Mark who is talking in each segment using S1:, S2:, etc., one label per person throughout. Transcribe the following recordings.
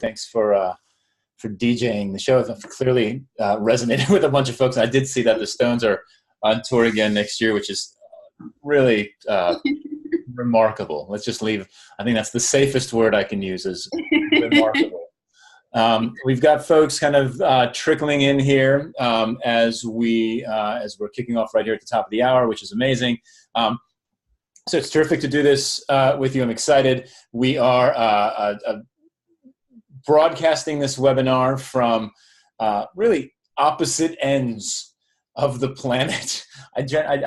S1: Thanks for DJing the show. I've clearly resonated with a bunch of folks. I did see that the Stones are on tour again next year, which is really remarkable. Let's just leave. I think that's the safest word I can use, is remarkable. We've got folks kind of trickling in here as we're kicking off right here at the top of the hour, which is amazing. So it's terrific to do this with you. I'm excited. We are broadcasting this webinar from really opposite ends of the planet. I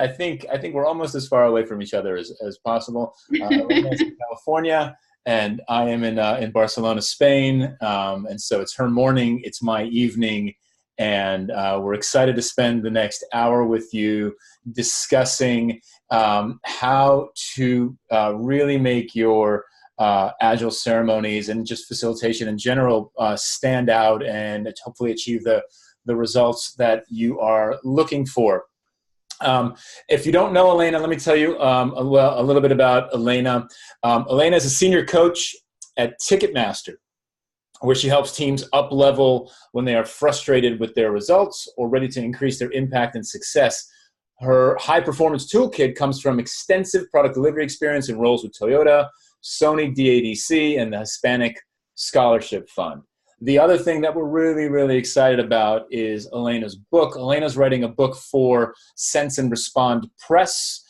S1: think we're almost as far away from each other as possible. Elena's in California, and I am in Barcelona, Spain. And so it's her morning, it's my evening, and we're excited to spend the next hour with you discussing how to really make your agile ceremonies and just facilitation in general stand out and hopefully achieve the results that you are looking for. If you don't know Elena, let me tell you a little bit about Elena. Elena is a senior coach at Ticketmaster, where she helps teams up-level when they are frustrated with their results or ready to increase their impact and success. Her high-performance toolkit comes from extensive product delivery experience in roles with Toyota, Sony DADC, and the Hispanic Scholarship Fund. The other thing that we're really, really excited about is Elena's book. Elena's writing a book for Sense and Respond Press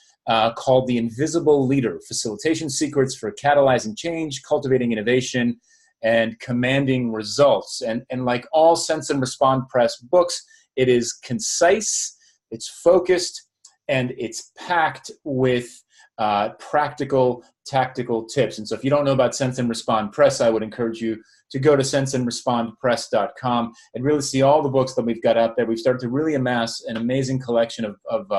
S1: called The Invisible Leader: Facilitation Secrets for Catalyzing Change, Cultivating Innovation, and Commanding Results. And like all Sense and Respond Press books, it is concise, it's focused, and it's packed with practical, tactical tips. And so if you don't know about Sense and Respond Press, I would encourage you to go to senseandrespondpress.com and really see all the books that we've got out there. We've started to really amass an amazing collection of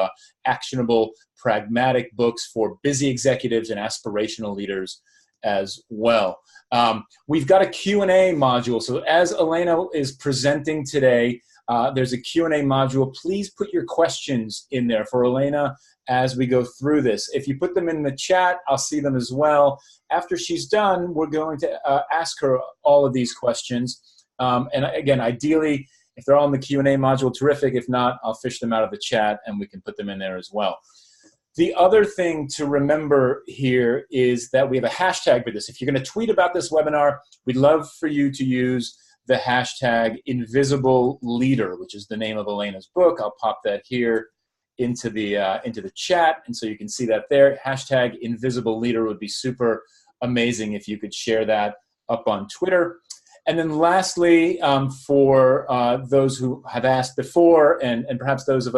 S1: actionable, pragmatic books for busy executives and aspirational leaders as well. We've got a Q&A module. So as Elena is presenting today, there's a Q&A module. Please put your questions in there for Elena as we go through this. If you put them in the chat, I'll see them as well. After she's done, we're going to ask her all of these questions. And again, ideally, if they're all in the Q&A module, terrific. If not, I'll fish them out of the chat and we can put them in there as well. The other thing to remember here is that we have a hashtag for this. If you're going to tweet about this webinar, we'd love for you to use the hashtag Invisible Leader, which is the name of Elena's book. I'll pop that here into the chat, and so you can see that there. Hashtag Invisible Leader would be super amazing if you could share that up on Twitter. And then lastly, for those who have asked before, and perhaps those of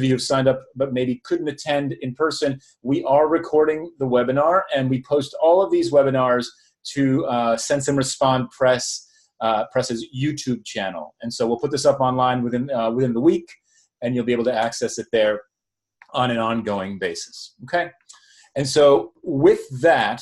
S1: you who've signed up but maybe couldn't attend in person, we are recording the webinar, and we post all of these webinars to Sense and Respond Press's YouTube channel. And so we'll put this up online within the week, and you'll be able to access it there on an ongoing basis, okay? And so with that,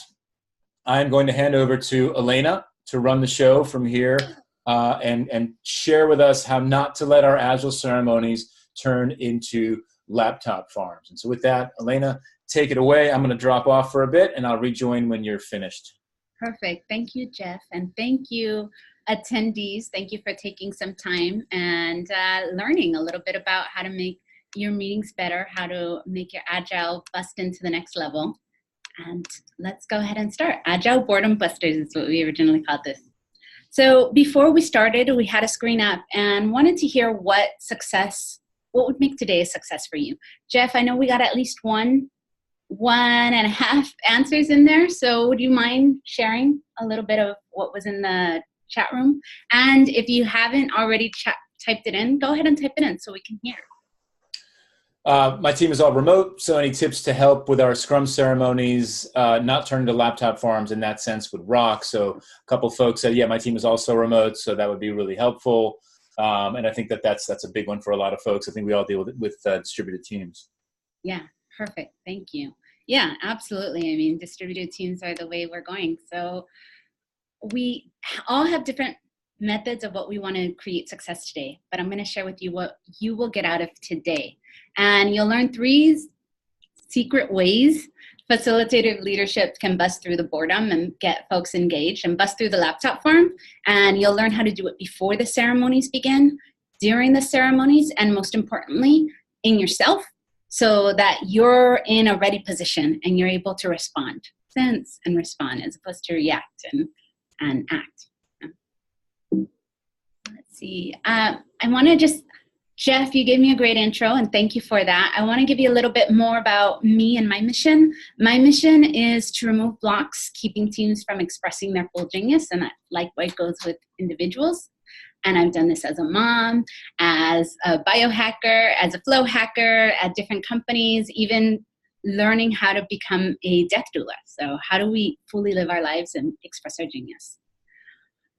S1: I'm going to hand over to Elena to run the show from here and share with us how not to let our agile ceremonies turn into laptop farms. And so with that, Elena, take it away. I'm gonna drop off for a bit, and I'll rejoin when you're finished.
S2: Perfect. Thank you, Jeff. And thank you, attendees. Thank you for taking some time and learning a little bit about how to make your meetings better, how to make your agile bust into the next level. And let's go ahead and start. Agile Boredom Busters is what we originally called this. So before we started, we had a screen up and wanted to hear what would make today a success for you. Jeff, I know we got at least one and a half answers in there. So would you mind sharing a little bit of what was in the chat room? And if you haven't already typed it in, go ahead and type it in so we can hear.
S1: My team is all remote, so any tips to help with our Scrum ceremonies, not turn into laptop farms in that sense would rock. So a couple folks said, yeah, my team is also remote, so that would be really helpful. And I think that's a big one for a lot of folks. I think we all deal with distributed teams.
S2: Yeah, perfect. Thank you. Yeah, absolutely. I mean, distributed teams are the way we're going. So we all have different methods of what we want to create success today, but I'm going to share with you what you will get out of today. And you'll learn 3 secret ways facilitative leadership can bust through the boredom and get folks engaged and bust through the laptop farm. And you'll learn how to do it before the ceremonies begin, during the ceremonies, and most importantly, in yourself, so that you're in a ready position and you're able to respond, sense and respond, as opposed to react and act. Let's see. I want to just, Jeff, you gave me a great intro, and thank you for that. I want to give you a little bit more about me and my mission. My mission is to remove blocks, keeping teams from expressing their full genius, and that likewise goes with individuals. And I've done this as a mom, as a biohacker, as a flow hacker, at different companies, even learning how to become a death doula. So how do we fully live our lives and express our genius?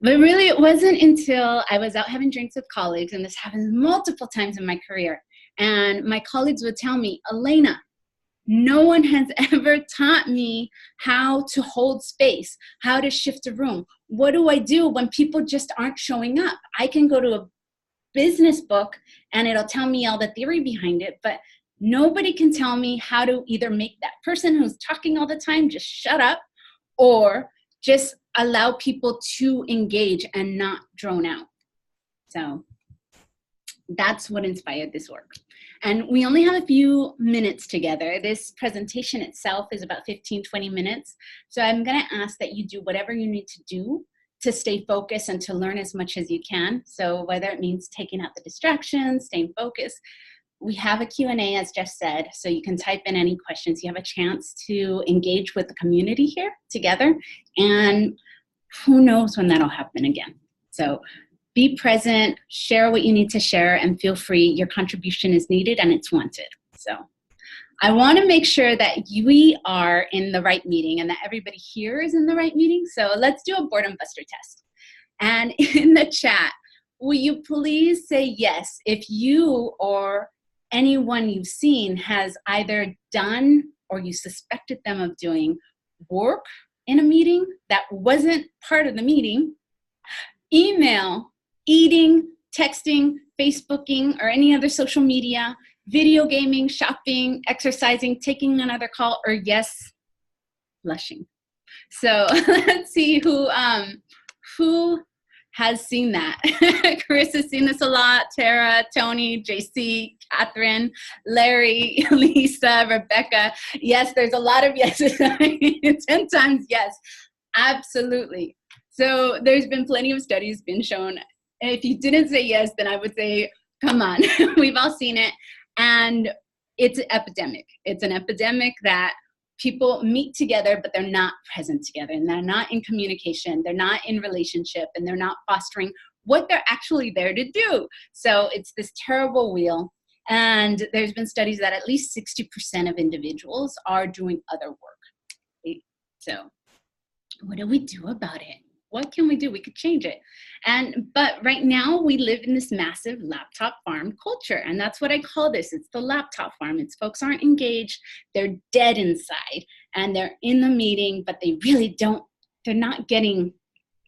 S2: But really, it wasn't until I was out having drinks with colleagues, and this happens multiple times in my career, and my colleagues would tell me, Elena, no one has ever taught me how to hold space, how to shift a room. What do I do when people just aren't showing up? I can go to a business book and it'll tell me all the theory behind it, but nobody can tell me how to either make that person who's talking all the time just shut up, or just allow people to engage and not drone out. So that's what inspired this work. And we only have a few minutes together. This presentation itself is about 15, 20 minutes. So I'm gonna ask that you do whatever you need to do to stay focused and to learn as much as you can. So whether it means taking out the distractions, staying focused. We have a Q&A, as Jeff said, so you can type in any questions. You have a chance to engage with the community here together, and who knows when that'll happen again. So be present, share what you need to share, and feel free. Your contribution is needed and it's wanted. So I want to make sure that we are in the right meeting and that everybody here is in the right meeting. So let's do a boredom buster test. And in the chat, will you please say yes if you or anyone you've seen has either done or you suspected them of doing work in a meeting that wasn't part of the meeting, email, eating, texting, Facebooking, or any other social media, video gaming, shopping, exercising, taking another call, or yes, blushing. So let's see who has seen that. Chris has seen this a lot. Tara, Tony, JC, Catherine, Larry, Lisa, Rebecca. Yes, there's a lot of yeses. 10 times yes, absolutely. So there's been plenty of studies been shown. If you didn't say yes, then I would say, come on. We've all seen it. And it's an epidemic. It's an epidemic that people meet together, but they're not present together, and they're not in communication, they're not in relationship, and they're not fostering what they're actually there to do. So it's this terrible wheel. And there's been studies that at least 60% of individuals are doing other work. So what do we do about it? What can we do? We could change it. But right now we live in this massive laptop farm culture. And that's what I call this. It's the laptop farm. It's folks aren't engaged. They're dead inside and they're in the meeting, but they really they're not getting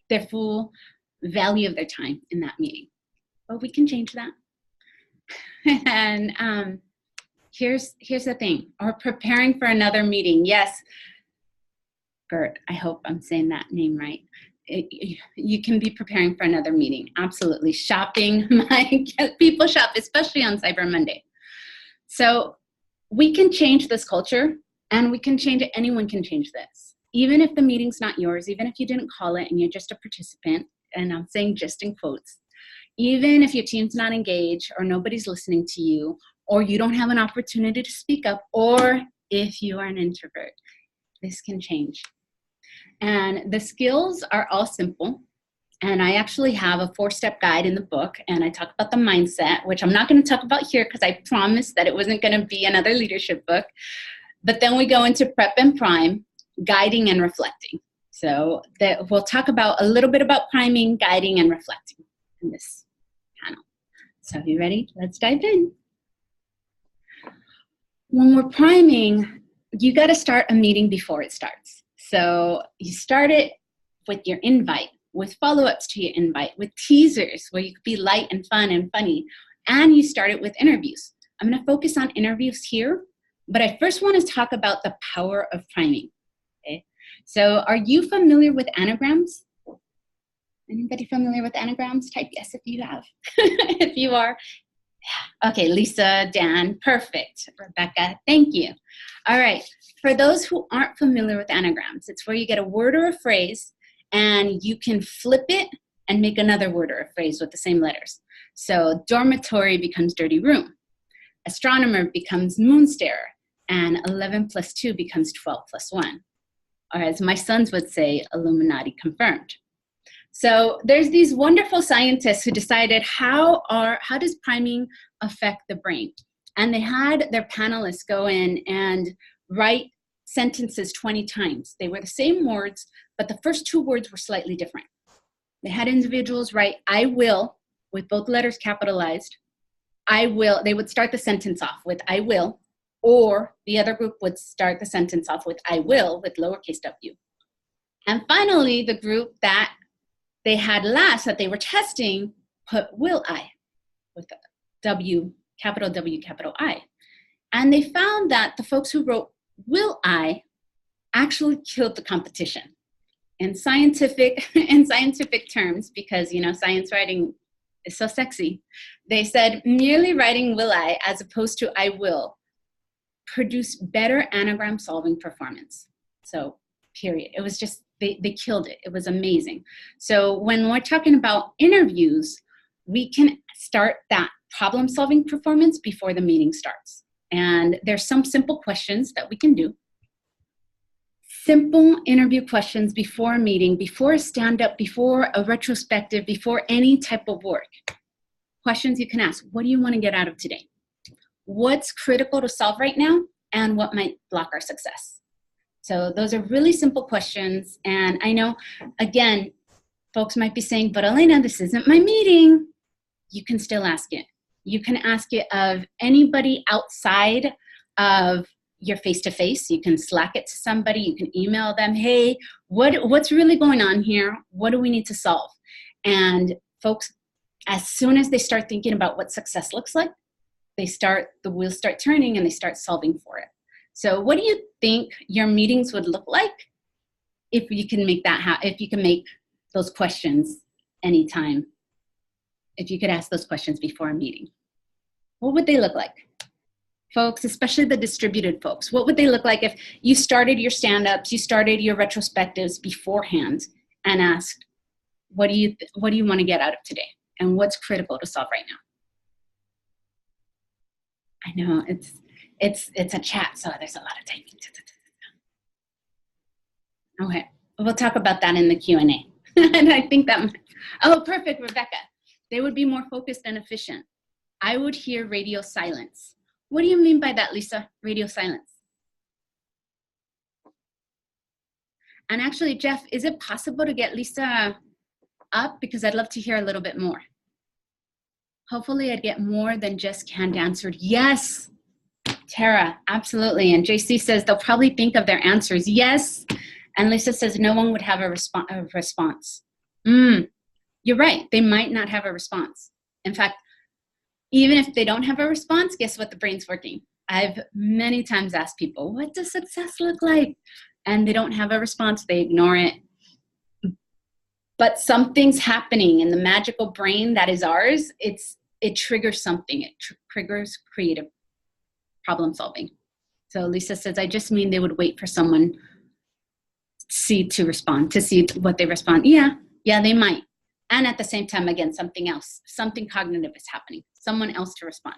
S2: their full value of their time in that meeting. But we can change that. And here's the thing. Or preparing for another meeting. Yes, Gert, I hope I'm saying that name right. You can be preparing for another meeting. Absolutely. Shopping. People shop, especially on Cyber Monday. So we can change this culture, and we can change it. Anyone can change this. Even if the meeting's not yours, even if you didn't call it and you're just a participant, and I'm saying just in quotes, even if your team's not engaged or nobody's listening to you, or you don't have an opportunity to speak up, or if you are an introvert, this can change. And the skills are all simple. And I actually have a 4-step guide in the book. And I talk about the mindset, which I'm not going to talk about here because I promised that it wasn't going to be another leadership book. But then we go into prep and prime, guiding and reflecting. So we'll talk about a little bit about priming, guiding, and reflecting in this panel. So are you ready? Let's dive in. When we're priming, you got to start a meeting before it starts. So you start it with your invite, with follow-ups to your invite, with teasers where you could be light and fun and funny, and you start it with interviews. I'm going to focus on interviews here But I first want to talk about the power of priming. Okay, so are you familiar with anagrams? Anybody familiar with anagrams? Type yes if you have. If you are. Okay, Lisa, Dan, perfect. Rebecca, thank you. All right, for those who aren't familiar with anagrams, it's where you get a word or a phrase and you can flip it and make another word or a phrase with the same letters. So dormitory becomes dirty room. Astronomer becomes moon starer. And 11 plus 2 becomes 12 plus 1. Or as my sons would say, Illuminati confirmed. So there's these wonderful scientists who decided how does priming affect the brain? And they had their panelists go in and write sentences 20 times. They were the same words, but the first 2 words were slightly different. They had individuals write, I will, with both letters capitalized. I will, they would start the sentence off with I will, or the other group would start the sentence off with I will with lowercase w. And finally, the group that they had last that they were testing put will I with W, capital W, capital I. And they found that the folks who wrote will I actually killed the competition. In scientific terms, because science writing is so sexy, they said merely writing will I as opposed to I will produce better anagram solving performance. So period. It was just, they killed it. It was amazing. So when we're talking about interviews, we can start that problem solving performance before the meeting starts. And there's some simple questions that we can do. Simple interview questions before a meeting, before a stand-up, before a retrospective, before any type of work. Questions you can ask. What do you want to get out of today? What's critical to solve right now? And what might block our success? So those are really simple questions. And I know, again, folks might be saying, but Elena, this isn't my meeting. You can still ask it. You can ask it of anybody outside of your face-to-face. You can Slack it to somebody. You can email them, hey, what's really going on here? What do we need to solve? And folks, as soon as they start thinking about what success looks like, the wheels start turning and they start solving for it. So what do you think your meetings would look like if you can make if you can make those questions anytime? If you could ask those questions before a meeting, what would they look like? Folks, especially the distributed folks, what would they look like if you started your stand-ups, you started your retrospectives beforehand and asked, what do you want to get out of today? And what's critical to solve right now? I know it's a chat, so there's a lot of typing. Okay, we'll talk about that in the Q&A. And I think oh, perfect, Rebecca. They would be more focused and efficient. I would hear radio silence. What do you mean by that, Lisa? Radio silence. And actually, Jeff, is it possible to get Lisa up? Because I'd love to hear a little bit more. Hopefully I'd get more than just canned answered. Yes, Tara, absolutely. And JC says they'll probably think of their answers. Yes. And Lisa says no one would have a response. You're right. They might not have a response. In fact, even if they don't have a response, guess what? The brain's working. I've many times asked people, what does success look like? And they don't have a response. They ignore it. But something's happening in the magical brain that is ours. It triggers something. It triggers creative problem solving. So Lisa says, I just mean they would wait for someone to respond, to see what they respond. Yeah, they might. And at the same time, again, something else, something cognitive is happening, someone else to respond.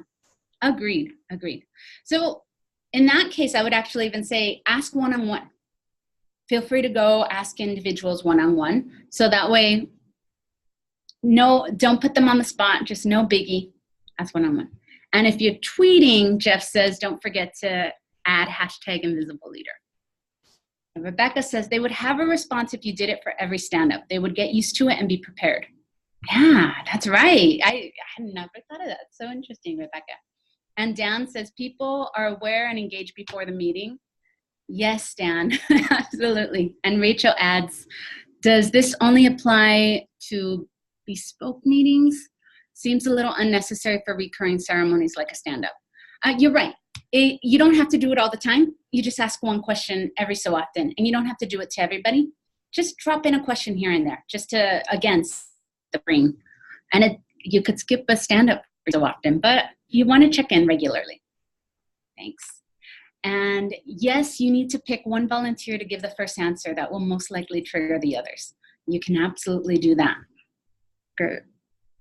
S2: Agreed. So in that case, I would actually even say, ask one-on-one. Feel free to go ask individuals one-on-one. So that way, don't put them on the spot, just no biggie, ask one-on-one. And if you're tweeting, Jeff says, don't forget to add #InvisibleLeader. And Rebecca says they would have a response if you did it for every stand-up. They would get used to it and be prepared. Yeah, that's right. I never thought of that. So interesting, Rebecca. And Dan says people are aware and engaged before the meeting. Yes, Dan, absolutely. And Rachel adds, does this only apply to bespoke meetings? Seems a little unnecessary for recurring ceremonies like a stand-up. You're right. You don't have to do it all the time. You just ask one question every so often, and you don't have to do it to everybody. Just drop in a question here and there, just to, again, the brain. And you could skip a stand-up so often, but you want to check in regularly. Thanks. And yes, you need to pick one volunteer to give the first answer. That will most likely trigger the others. You can absolutely do that. Gert.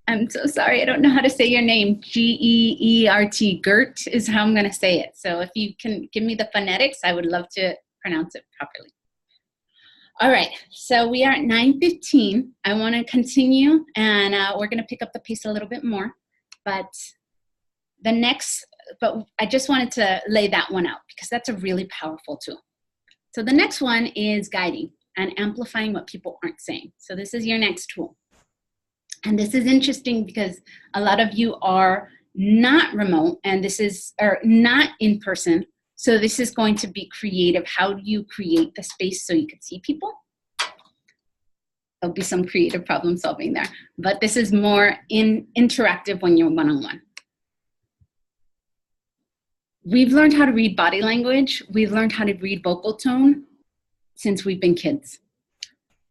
S2: I'm so sorry. I don't know how to say your name. G-E-E-R-T. Gert is how I'm going to say it. So if you can give me the phonetics, I would love to pronounce it properly. All right. So we are at 9:15. I want to continue, and we're going to pick up the pace a little bit more. But I just wanted to lay that one out because that's a really powerful tool. So the next one is guiding and amplifying what people aren't saying. So this is your next tool. And this is interesting because a lot of you are not remote and or not in person. So this is going to be creative. How do you create the space so you can see people? There'll be some creative problem solving there. But this is more interactive when you're one-on-one. We've learned how to read body language. We've learned how to read vocal tone since we've been kids.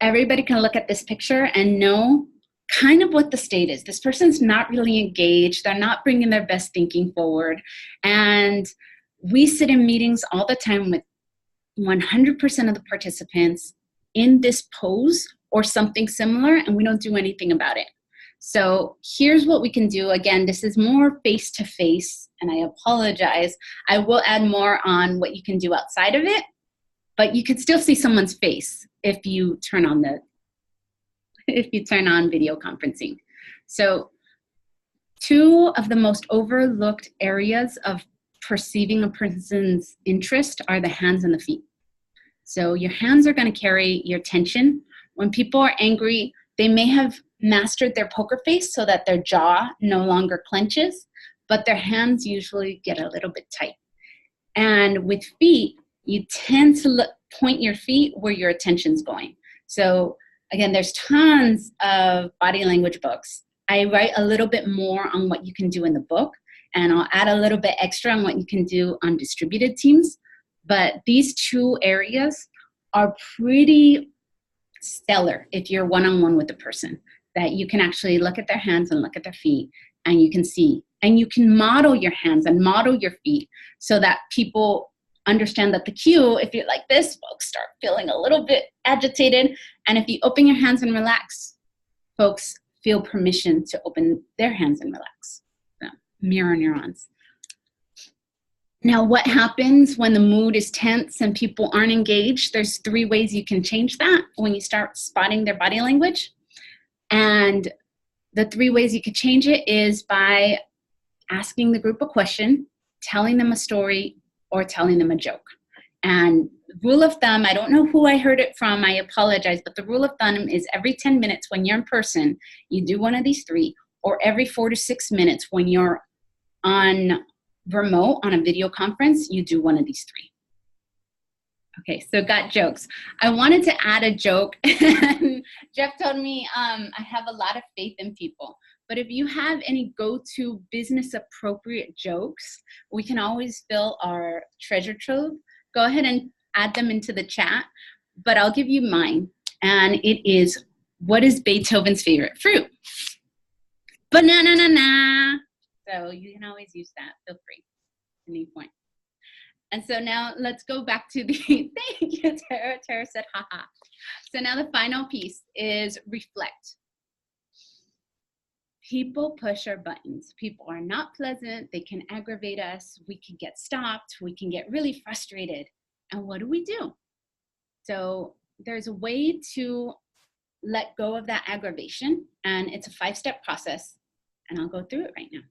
S2: Everybody can look at this picture and know kind of what the state is. This person's not really engaged. They're not bringing their best thinking forward. And we sit in meetings all the time with 100% of the participants in this pose or something similar, and we don't do anything about it. So here's what we can do. Again, this is more face-to-face, and I apologize. I will add more on what you can do outside of it, but you can still see someone's face if you turn on video conferencing. So 2 of the most overlooked areas of perceiving a person's interest are the hands and the feet. So your hands are going to carry your tension. When people are angry, they may have mastered their poker face so that their jaw no longer clenches, but their hands usually get a little bit tight. And with feet, you tend to point your feet where your attention's going. So again, there's tons of body language books. I write a little bit more on what you can do in the book, and I'll add a little bit extra on what you can do on distributed teams. But these 2 areas are pretty stellar if you're one-on-one with the person, that you can actually look at their hands and look at their feet, and you can see. And you can model your hands and model your feet so that people understand that the cue, if you're like this, folks start feeling a little bit agitated. And if you open your hands and relax, folks feel permission to open their hands and relax. So, mirror neurons. Now, what happens when the mood is tense and people aren't engaged? There's 3 ways you can change that when you start spotting their body language. And the 3 ways you could change it is by asking the group a question, telling them a story, or telling them a joke. And rule of thumb, I don't know who I heard it from, I apologize, but the rule of thumb is every 10 minutes when you're in person, you do one of these 3, or every 4 to 6 minutes when you're on remote on a video conference, you do one of these 3. Okay, so got jokes. I wanted to add a joke. Jeff told me I have a lot of faith in people. But if you have any go-to business appropriate jokes, we can always fill our treasure trove. Go ahead and add them into the chat, but I'll give you mine. And it is, what is Beethoven's favorite fruit? Banana. So you can always use that, feel free at any point. And so now let's go back to the, thank you, Tara. Tara said, haha. So now the final piece is reflect. People push our buttons. People are not pleasant. They can aggravate us. We can get stopped. We can get really frustrated. And what do? So there's a way to let go of that aggravation. And it's a 5-step process. And I'll go through it right now.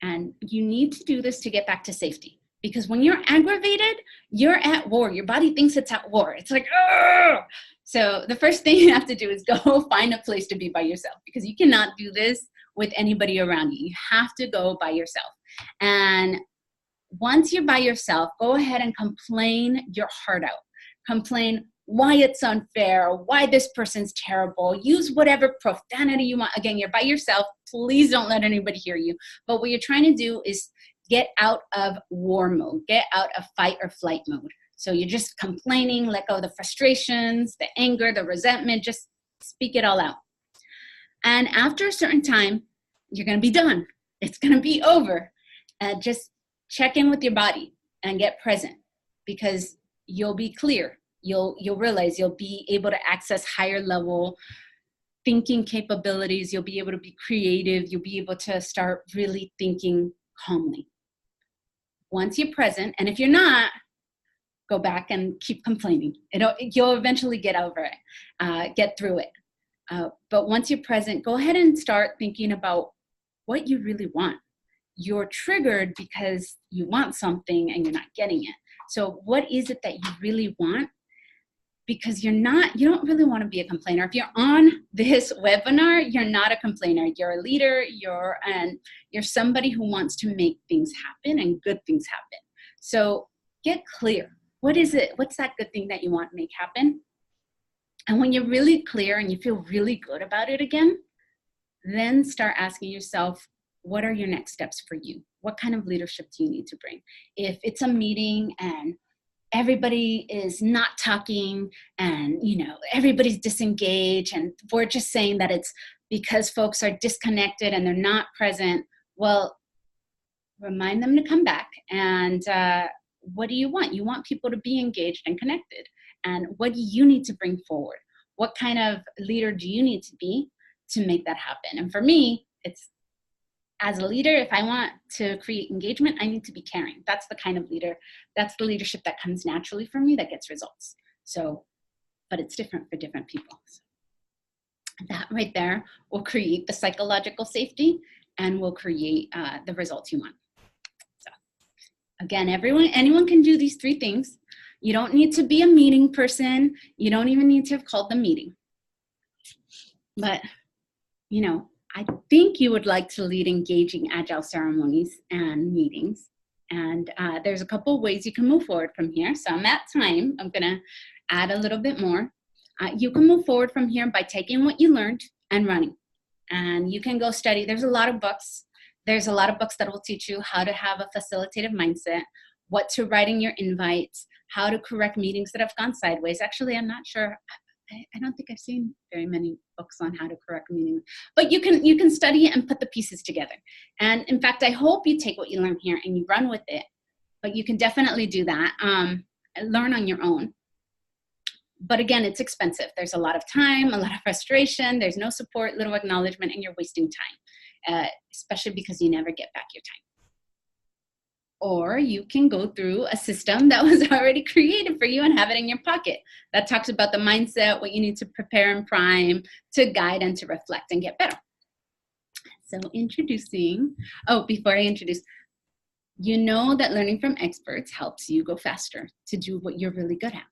S2: And you need to do this to get back to safety. Because when you're aggravated, you're at war. Your body thinks it's at war. It's like, argh! So the first thing you have to do is go find a place to be by yourself, because you cannot do this with anybody around you. You have to go by yourself. And once you're by yourself, go ahead and complain your heart out. Complain why it's unfair, why this person's terrible. Use whatever profanity you want. Again, you're by yourself. Please don't let anybody hear you. But what you're trying to do is get out of war mode, get out of fight or flight mode. So you're just complaining, let go of the frustrations, the anger, the resentment, just speak it all out. And after a certain time, you're going to be done. It's going to be over. Just check in with your body and get present, because you'll be clear. You'll realize you'll be able to access higher level thinking capabilities. You'll be able to be creative. You'll be able to start really thinking calmly. Once you're present, and if you're not, go back and keep complaining. You'll eventually get over it, get through it. But once you're present, go ahead and start thinking about what you really want. You're triggered because you want something and you're not getting it. So what is it that you really want? Because you don't really want to be a complainer. If you're on this webinar, you're not a complainer. You're a leader, you're somebody who wants to make things happen and good things happen. So get clear. What is it? What's that good thing that you want to make happen? And when you're really clear and you feel really good about it again, then start asking yourself, what are your next steps for you? What kind of leadership do you need to bring? If it's a meeting and everybody is not talking and, everybody's disengaged and we're just saying that it's because folks are disconnected and they're not present, well, remind them to come back. And what do you want? You want people to be engaged and connected. And what do you need to bring forward? What kind of leader do you need to be to make that happen? And for me, it's, as a leader, if I want to create engagement, I need to be caring. That's the kind of leader, that's the leadership that comes naturally for me that gets results. So, but it's different for different people. So that right there will create the psychological safety and will create the results you want. So again, anyone can do these three things. You don't need to be a meeting person. You don't even need to have called the meeting. But, I think you would like to lead engaging agile ceremonies and meetings. And there's a couple ways you can move forward from here. So I'm at time. I'm going to add a little bit more. You can move forward from here by taking what you learned and running. And you can go study. There's a lot of books. There's a lot of books that will teach you how to have a facilitative mindset, what to write in your invites, how to correct meetings that have gone sideways. Actually, I'm not sure. I don't think I've seen very many books on how to correct meetings, but you can study it and put the pieces together. And in fact, I hope you take what you learn here and you run with it, but you can definitely do that. Learn on your own. But again, it's expensive. There's a lot of time, a lot of frustration. There's no support, little acknowledgement, and you're wasting time, especially because you never get back your time. Or you can go through a system that was already created for you and have it in your pocket. That talks about the mindset, what you need to prepare and prime, to guide and to reflect and get better. So before I introduce, you know that learning from experts helps you go faster to do what you're really good at.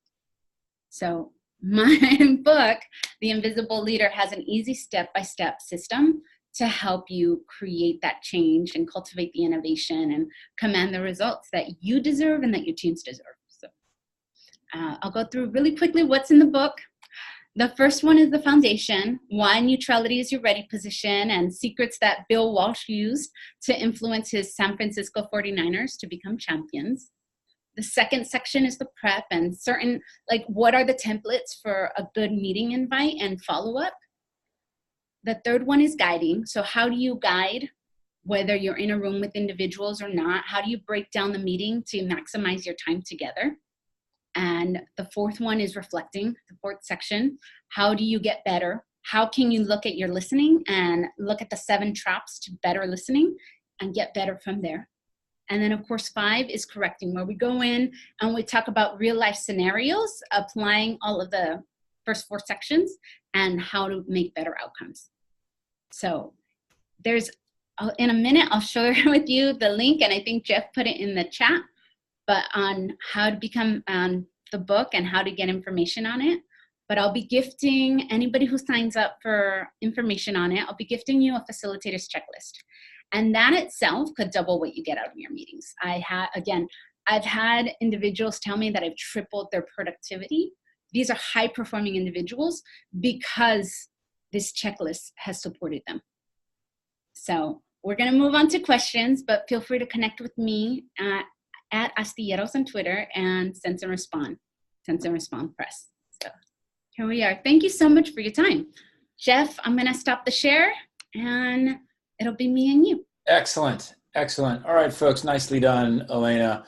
S2: So my book, The Invisible Leader, has an easy step-by-step system to help you create that change and cultivate the innovation and command the results that you deserve and that your teams deserve. So I'll go through really quickly what's in the book. The first one is the foundation, why neutrality is your ready position, and secrets that Bill Walsh used to influence his San Francisco 49ers to become champions. The second section is the prep and what are the templates for a good meeting invite and follow-up. The third one is guiding. So how do you guide, whether you're in a room with individuals or not? How do you break down the meeting to maximize your time together? And the fourth one is reflecting, the fourth section. How do you get better? How can you look at your listening and look at the 7 traps to better listening and get better from there? And then of course 5 is correcting, where we go in and we talk about real life scenarios, applying all of the first 4 sections and how to make better outcomes. So in a minute, I'll share with you the link, and I think Jeff put it in the chat, but on how to become the book and how to get information on it. But I'll be gifting anybody who signs up for information on it, I'll be gifting you a facilitator's checklist. And that itself could double what you get out of your meetings. I've had individuals tell me that I've tripled their productivity. These are high-performing individuals because this checklist has supported them. So we're going to move on to questions, but feel free to connect with me at Astilleros on Twitter and Sense and Respond Press. So here we are. Thank you so much for your time. Jeff, I'm going to stop the share and it'll be me and you.
S1: Excellent. Excellent. All right, folks. Nicely done, Elena.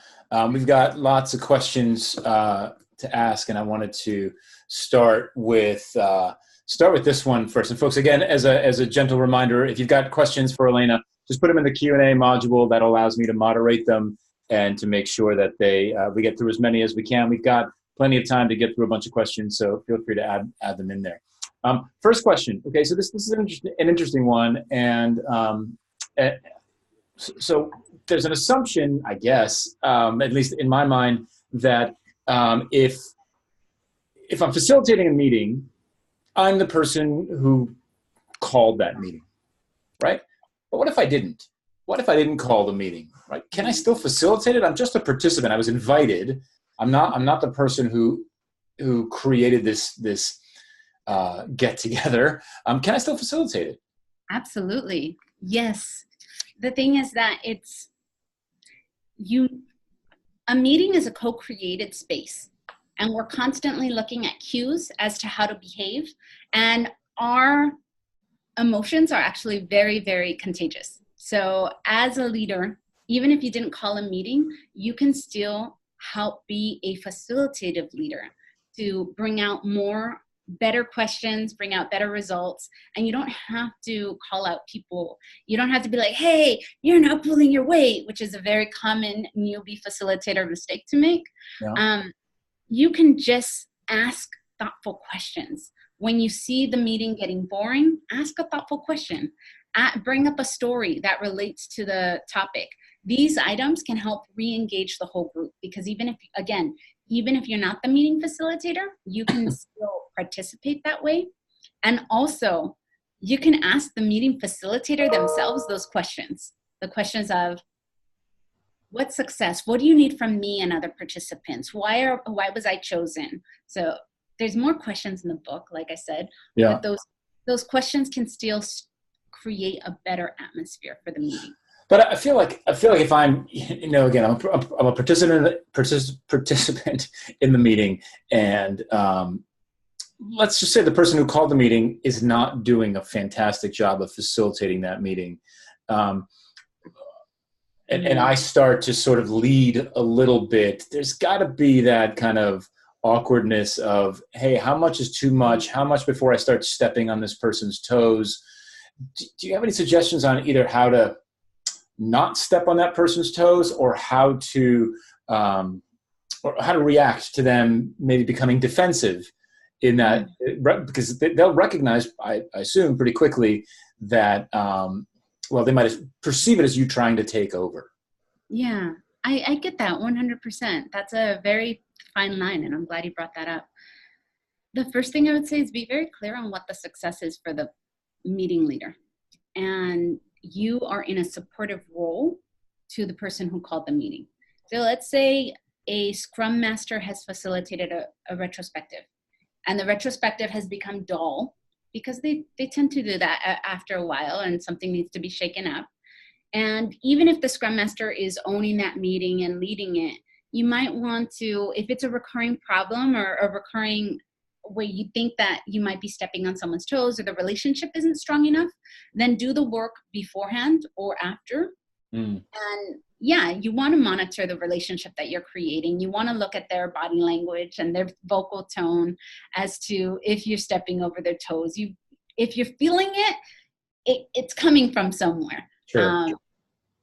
S1: We've got lots of questions to ask, and I wanted to start with this one first. And folks, again, as a gentle reminder, if you've got questions for Elena, just put them in the Q&A module. That allows me to moderate them and to make sure that we get through as many as we can. We've got plenty of time to get through a bunch of questions, so feel free to add them in there. First question. Okay, so this is an interesting one, and so there's an assumption, I guess, at least in my mind, that if I'm facilitating a meeting, I'm the person who called that meeting, right? But what if I didn't? What if I didn't call the meeting, right? Can I still facilitate it? I'm just a participant. I was invited. I'm not the person who created this get together. Can I still facilitate it?
S2: Absolutely. Yes. The thing is that a meeting is a co-created space, and we're constantly looking at cues as to how to behave, and our emotions are actually very, very contagious. So as a leader, even if you didn't call a meeting, you can still help be a facilitative leader to bring out better questions, bring out better results, and you don't have to call out people. You don't have to be like, hey, you're not pulling your weight, which is a very common newbie facilitator mistake to make. Yeah. You can just ask thoughtful questions. When you see the meeting getting boring, ask a thoughtful question. Bring up a story that relates to the topic. These items can help re-engage the whole group, because even if you're not the meeting facilitator, you can still participate that way. And also, you can ask the meeting facilitator themselves those questions. The questions of, what's success? What do you need from me and other participants? Why was I chosen? So there's more questions in the book, like I said. Yeah. But those questions can still create a better atmosphere for the meeting.
S1: But I feel like if I'm, again, I'm a participant in the meeting, and let's just say the person who called the meeting is not doing a fantastic job of facilitating that meeting, and I start to sort of lead a little bit. There's got to be that kind of awkwardness of, hey, how much is too much? How much before I start stepping on this person's toes? Do you have any suggestions on either how to not step on that person's toes, or how to react to them maybe becoming defensive in that, because they'll recognize, I assume, pretty quickly that, they might perceive it as you trying to take over.
S2: Yeah, I get that 100%. That's a very fine line, and I'm glad you brought that up. The first thing I would say is be very clear on what the success is for the meeting leader. And you are in a supportive role to the person who called the meeting. So let's say a Scrum Master has facilitated a retrospective, and the retrospective has become dull because they tend to do that after a while, and something needs to be shaken up. And even if the Scrum Master is owning that meeting and leading it, you might want to, if it's a recurring problem or a recurring where you think that you might be stepping on someone's toes or the relationship isn't strong enough, then do the work beforehand or after. And yeah, you want to monitor the relationship that you're creating. You want to look at their body language and their vocal tone as to if you're stepping over their toes. If you're feeling it's coming from somewhere. Sure.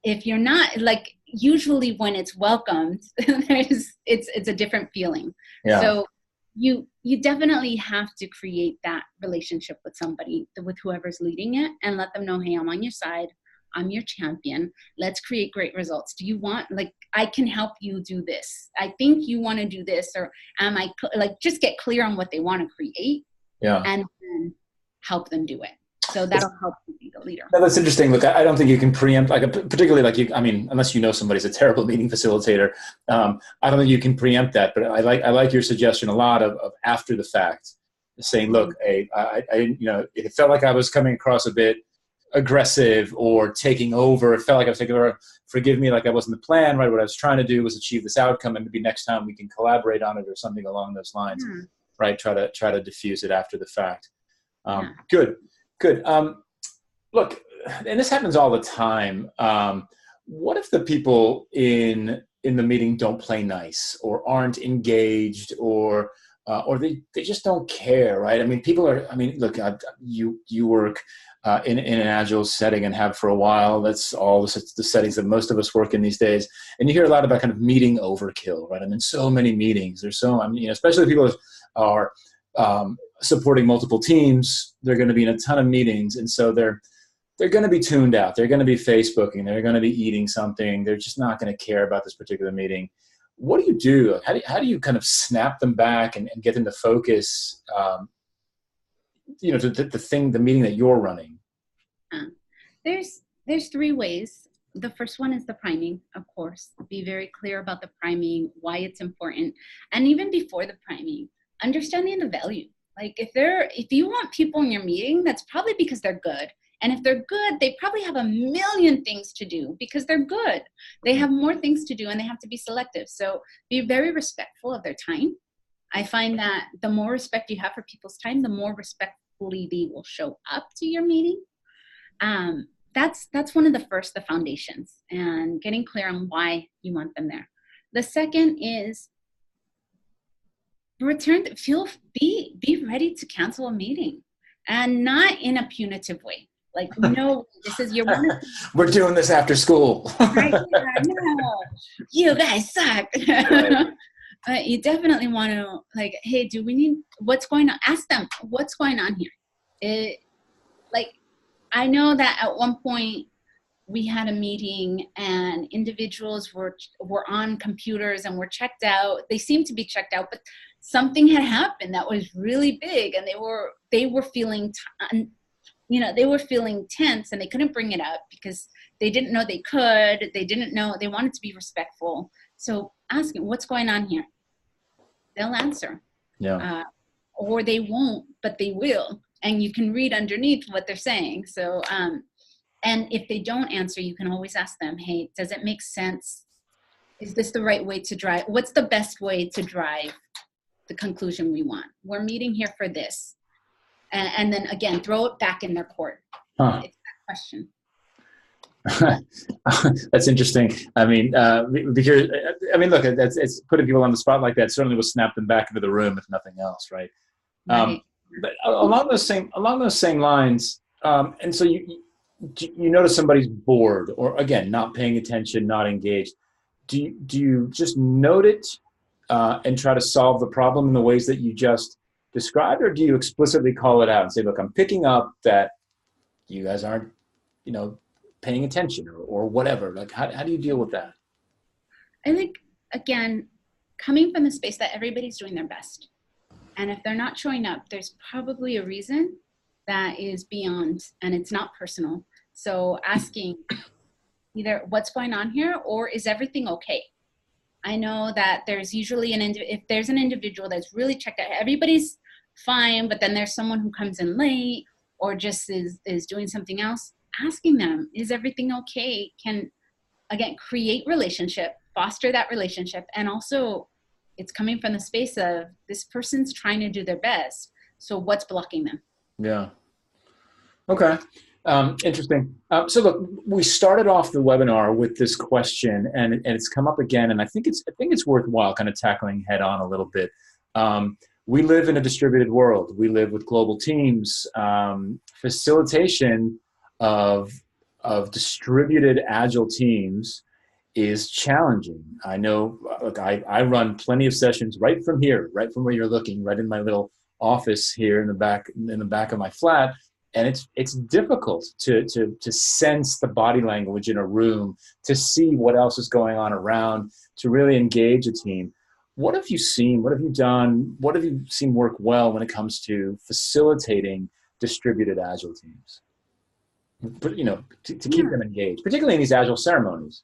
S2: If you're not, like, usually when it's welcomed, it's a different feeling. Yeah. So you definitely have to create that relationship with somebody, with whoever's leading it, and let them know, hey, I'm on your side. I'm your champion. Let's create great results. Do you want, I can help you do this. I think you want to do this, or am I, just get clear on what they want to create. Yeah. And then help them do it. So that'll help you be the leader.
S1: No, that's interesting. Look, I don't think you can preempt, particularly unless you know somebody's a terrible meeting facilitator. I don't think you can preempt that, but I like your suggestion a lot of after the fact, saying, look, hey, it felt like I was coming across a bit aggressive or taking over. It felt like I was taking over. Forgive me, like I wasn't the plan, right? What I was trying to do was achieve this outcome, and maybe next time we can collaborate on it or something along those lines, right? Try to diffuse it after the fact. Good. Look, and this happens all the time. What if the people in the meeting don't play nice or aren't engaged or they just don't care, right? I mean, people are, I mean, look, you work in an agile setting and have for a while. That's all the settings that most of us work in these days. And you hear a lot about kind of meeting overkill, right? I mean, so many meetings. There's so, I mean, especially if people are supporting multiple teams, they're going to be in a ton of meetings. And so they're going to be tuned out. They're going to be Facebooking. They're going to be eating something. They're just not going to care about this particular meeting. What do you do? How do you kind of snap them back and get them to focus, to the meeting that you're running?
S2: There's three ways. The first one is the priming, of course. Be very clear about the priming, why it's important. And even before the priming, understanding the value. Like if you want people in your meeting, that's probably because they're good. And if they're good, they probably have a million things to do because they're good. They have more things to do and they have to be selective. So be very respectful of their time. I find that the more respect you have for people's time, the more respectfully they will show up to your meeting. That's one of the foundations, and getting clear on why you want them there. The second is be ready to cancel a meeting, and not in a punitive way. Like, no, this is your one.
S1: We're doing this after school.
S2: Right? No, you guys suck. Right. But you definitely want to, like, hey, do we need, what's going on? Ask them, what's going on here? I know that at one point we had a meeting and individuals were on computers and were checked out. They seemed to be checked out, but something had happened that was really big, and they were feeling they were feeling tense, and they couldn't bring it up because they didn't know they could. They didn't know. They wanted to be respectful. So asking, what's going on here? They'll answer.
S1: Yeah.
S2: Or they won't, but they will. And you can read underneath what they're saying. So, and if they don't answer, you can always ask them, hey, does it make sense? Is this the right way to drive? What's the best way to drive the conclusion we want? We're meeting here for this. And then again, throw it back in their court. It's that
S1: question. That's interesting. I mean, because look, it's putting people on the spot like that certainly will snap them back into the room, if nothing else, right? Right. But along those same lines, and so you notice somebody's bored, or again, not paying attention, not engaged. Do you just note it and try to solve the problem in the ways that you just described, or do you explicitly call it out and say, look, I'm picking up that you guys aren't, paying attention or whatever? Like, how do you deal with that?
S2: I think, again, coming from the space that everybody's doing their best. And if they're not showing up, there's probably a reason that is beyond, and it's not personal. So asking either what's going on here, or is everything okay? I know that there's usually if there's an individual that's really checked out, everybody's fine, but then there's someone who comes in late or just is doing something else. Asking them, is everything okay? Can, again, create relationship, foster that relationship. And also it's coming from the space of this person's trying to do their best. So what's blocking them?
S1: Yeah. Okay. Interesting. So look, we started off the webinar with this question, and it's come up again, and I think it's worthwhile kind of tackling head on a little bit. We live in a distributed world. We live with global teams. Facilitation of distributed agile teams is challenging. I know, look, I run plenty of sessions right from here, right from where you're looking, right in my little office here in the back of my flat. And it's difficult to sense the body language in a room, to see what else is going on around, to really engage a team. What have you seen? What have you done? What have you seen work well when it comes to facilitating distributed agile teams? To keep them engaged, particularly in these agile ceremonies.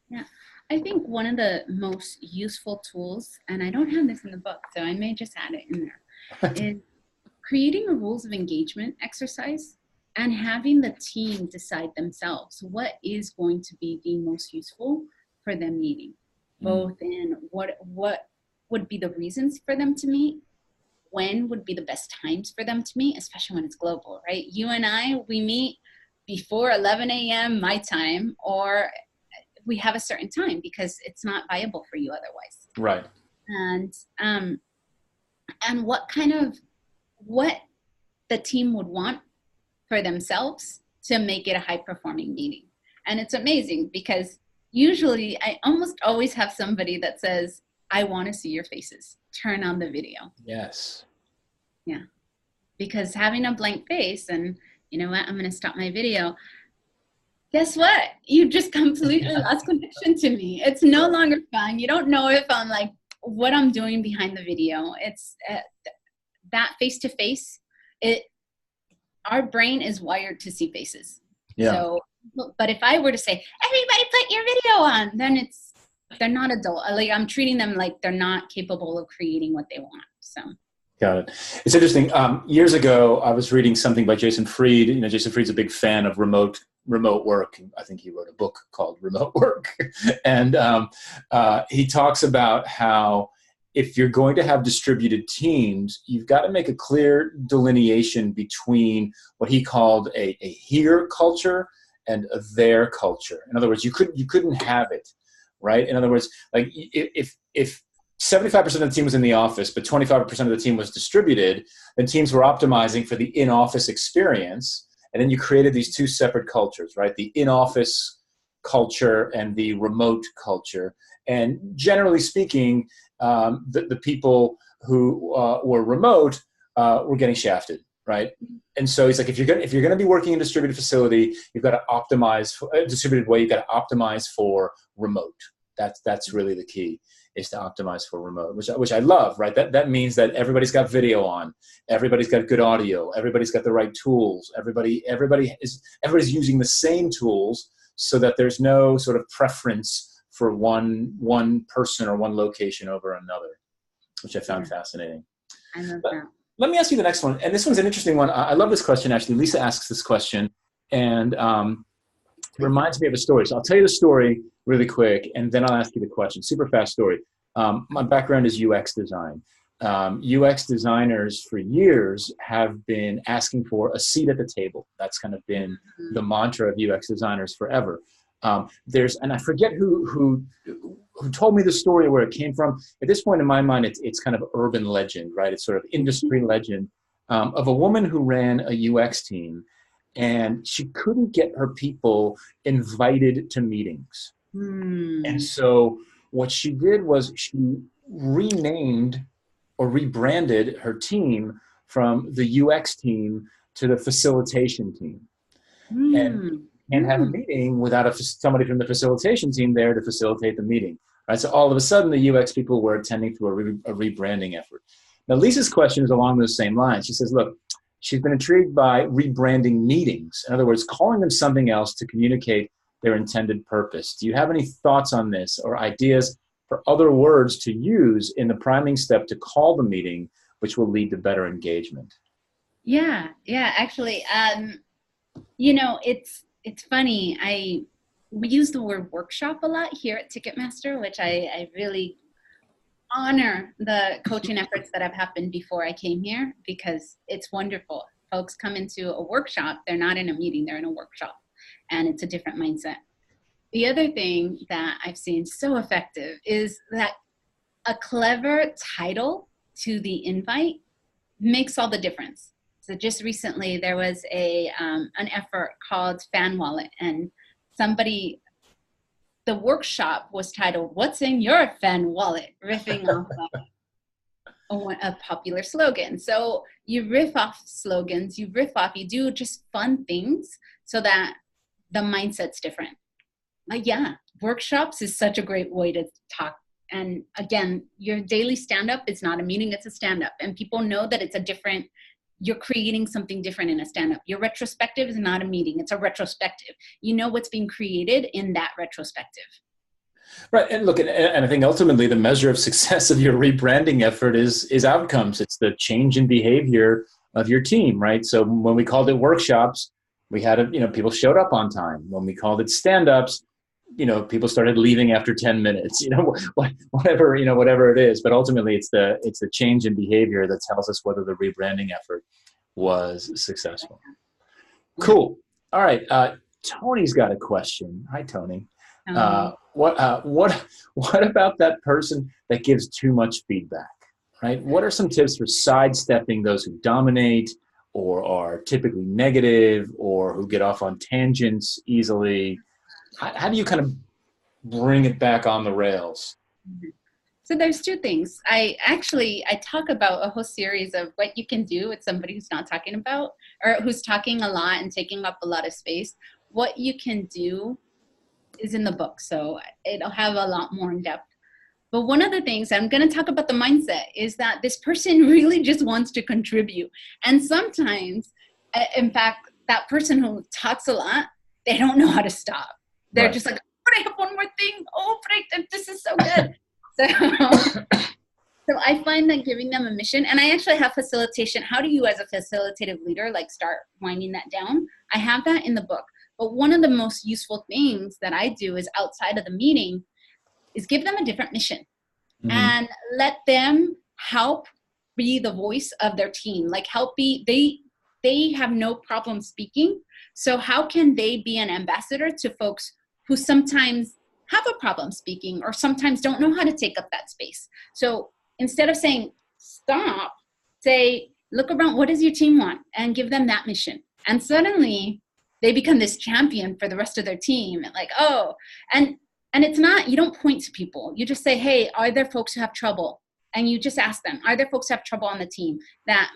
S2: Yeah, I think one of the most useful tools, and I don't have this in the book, so I may just add it in there, is creating a rules of engagement exercise. and having the team decide themselves what is going to be the most useful for them meeting, both in what would be the reasons for them to meet, when would be the best times for them to meet, especially when it's global, right? You and I, we meet before 11 a.m. my time, or we have a certain time because it's not viable for you otherwise.
S1: Right.
S2: And what the team would want for themselves to make it a high performing meeting. And it's amazing because usually I almost always have somebody that says, I want to see your faces. Turn on the video.
S1: Yes.
S2: Yeah. Because having a blank face and, you know what, I'm going to stop my video. Guess what? You just completely lost connection to me. It's no longer fun. You don't know if I'm like what I'm doing behind the video. It's that face to face. Our brain is wired to see faces.
S1: Yeah.
S2: So, but if I were to say, everybody put your video on, then they're not adult. Like I'm treating them like they're not capable of creating what they want. So.
S1: Got it. It's interesting. Years ago, I was reading something by Jason Fried. You know, Jason Fried's a big fan of remote work. I think he wrote a book called Remote Work. And he talks about how if you're going to have distributed teams, you've got to make a clear delineation between what he called a here culture and a there culture. In other words, you couldn't have it, right? In other words, like if 75% of the team was in the office, but 25% of the team was distributed, then teams were optimizing for the in-office experience. And then you created these two separate cultures, right? The in-office culture and the remote culture. And generally speaking, the people who were remote were getting shafted, right? And so he's like, if you're going to be working in a distributed facility, you've got to optimize for a distributed way. You've got to optimize for remote. That's really the key, is to optimize for remote, which I love, right? That means that everybody's got video on, everybody's got good audio, everybody's got the right tools, everybody's using the same tools, so that there's no sort of preference for one person or one location over another, which I found fascinating.
S2: I love that.
S1: Let me ask you the next one, and this one's an interesting one. I love this question, actually. Lisa asks this question, and reminds me of a story. So I'll tell you the story really quick, and then I'll ask you the question. Super fast story. My background is UX design. UX designers for years have been asking for a seat at the table. That's kind of been the mantra of UX designers forever. And I forget who told me the story, where it came from. At this point in my mind, it's kind of urban legend, right? It's sort of industry legend of a woman who ran a UX team, and she couldn't get her people invited to meetings. And so what she did was she renamed or rebranded her team from the UX team to the facilitation team. And can't have a meeting without somebody from the facilitation team there to facilitate the meeting, right? So all of a sudden, the UX people were attending to a rebranding effort. Now, Lisa's question is along those same lines. She says, look, she's been intrigued by rebranding meetings. In other words, calling them something else to communicate their intended purpose. Do you have any thoughts on this or ideas for other words to use in the priming step to call the meeting, which will lead to better engagement?
S2: Yeah, actually, you know, it's funny. We use the word workshop a lot here at Ticketmaster, which I really honor the coaching efforts that have happened before I came here, because it's wonderful. Folks come into a workshop, they're not in a meeting, they're in a workshop, and it's a different mindset. The other thing that I've seen so effective is that a clever title to the invite makes all the difference. So just recently there was an effort called Fan Wallet, and the workshop was titled, "What's in your fan wallet?" riffing off a popular slogan. So you riff off slogans, you do just fun things so that the mindset's different. Like, yeah, workshops is such a great way to talk. And again, your daily stand-up is not a meeting, it's a stand-up. And people know that you're creating something different in a stand-up. Your retrospective is not a meeting, it's a retrospective. You know what's being created in that retrospective.
S1: Right, and look, and I think ultimately the measure of success of your rebranding effort is outcomes. It's the change in behavior of your team, right? So when we called it workshops, We had people showed up on time. When we called it stand-ups, people started leaving after 10 minutes, whatever it is. But ultimately it's the change in behavior that tells us whether the rebranding effort was successful. Cool. All right. Tony's got a question. Hi, Tony. What about that person that gives too much feedback, right? What are some tips for sidestepping those who dominate or are typically negative or who get off on tangents easily? How do you kind of bring it back on the rails?
S2: So there's two things. I talk about a whole series of what you can do with somebody who's not talking about, or who's talking a lot and taking up a lot of space. What you can do is in the book, so it'll have a lot more in depth. But one of the things I'm going to talk about the mindset is that this person really just wants to contribute. And sometimes, in fact, that person who talks a lot, they don't know how to stop. They're just like, but I have one more thing. Oh, but this is so good. So I find that giving them a mission, and I actually have facilitation. How do you as a facilitative leader start winding that down? I have that in the book. But one of the most useful things that I do is outside of the meeting is give them a different mission and let them help be the voice of their team. They have no problem speaking. So how can they be an ambassador to folks who sometimes have a problem speaking or sometimes don't know how to take up that space? So instead of saying, stop, say, look around, what does your team want? And give them that mission. And suddenly they become this champion for the rest of their team. And it's not, you don't point to people. You just say, hey, are there folks who have trouble? And you just ask them, are there folks who have trouble on the team that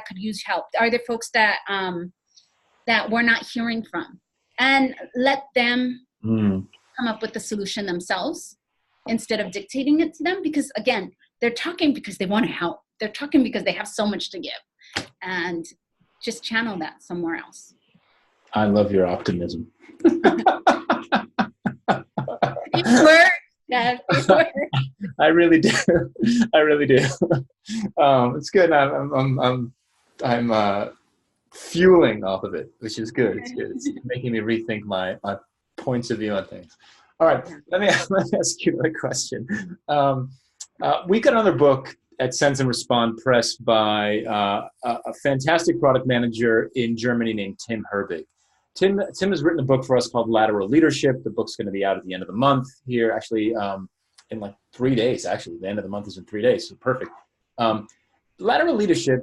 S2: could use help? Are there folks that we're not hearing from? And let them come up with the solution themselves instead of dictating it to them. Because again, they're talking because they want to help. They're talking because they have so much to give. And just channel that somewhere else.
S1: I love your optimism. I really do. I really do. It's good. I'm fueling off of it, which is good. It's good. It's making me rethink my points of view on things. All right, let me ask you a question. We got another book at Sense and Respond Press by a fantastic product manager in Germany named Tim Herbig. Tim has written a book for us called Lateral Leadership. The book's going to be out at the end of the month here, actually, in 3 days, actually. The end of the month is in 3 days, so perfect. Lateral Leadership,